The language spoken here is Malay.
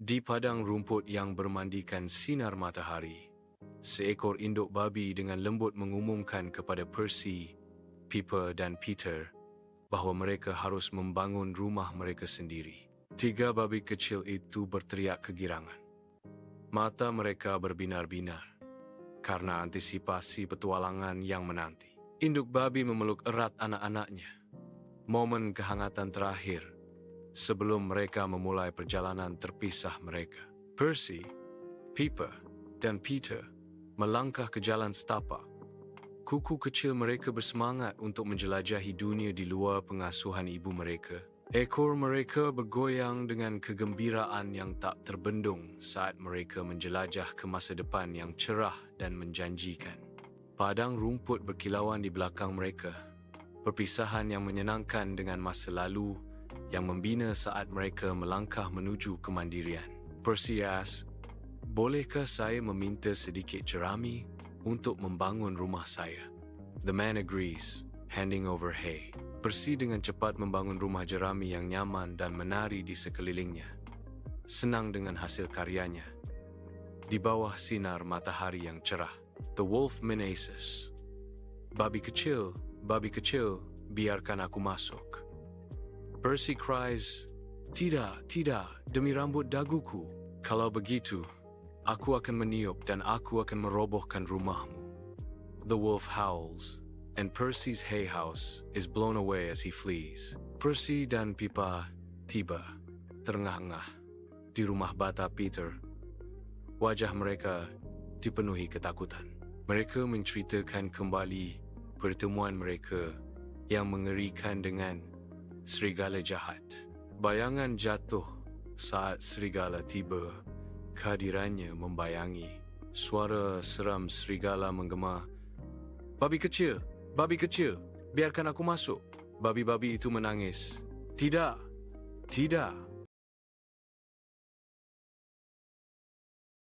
Di padang rumput yang bermandikan sinar matahari, seekor induk babi dengan lembut mengumumkan kepada Percy, Piper dan Peter bahawa mereka harus membangun rumah mereka sendiri. 3 babi kecil itu berteriak kegirangan. Mata mereka berbinar-binar karena antisipasi petualangan yang menanti. Induk babi memeluk erat anak-anaknya. Momen kehangatan terakhir sebelum mereka memulai perjalanan terpisah mereka. Percy, Piper, dan Peter melangkah ke jalan setapak. Kuku kecil mereka bersemangat untuk menjelajahi dunia di luar pengasuhan ibu mereka. Ekor mereka bergoyang dengan kegembiraan yang tak terbendung saat mereka menjelajah ke masa depan yang cerah dan menjanjikan. Padang rumput berkilauan di belakang mereka. Perpisahan yang menyenangkan dengan masa lalu yang membina saat mereka melangkah menuju kemandirian. Percy asked, "Bolehkah saya meminta sedikit jerami untuk membangun rumah saya?" The man agrees, handing over hay. Percy dengan cepat membangun rumah jerami yang nyaman dan menari di sekelilingnya. Senang dengan hasil karyanya. Di bawah sinar matahari yang cerah, the wolf menases. Babi kecil, biarkan aku masuk." Percy cries, "Tidak, demi rambut daguku. Kalau begitu, aku akan meniup dan aku akan merobohkan rumahmu." The wolf howls, and Percy's hay house is blown away as he flees. Percy dan Pipa tiba, terengah-engah, di rumah bata Peter. Wajah mereka dipenuhi ketakutan. Mereka menceritakan kembali pertemuan mereka yang mengerikan dengan serigala jahat. Bayangan jatuh saat serigala tiba. Kehadirannya membayangi. Suara seram serigala menggema, Babi kecil, biarkan aku masuk." Babi-babi itu menangis. Tidak,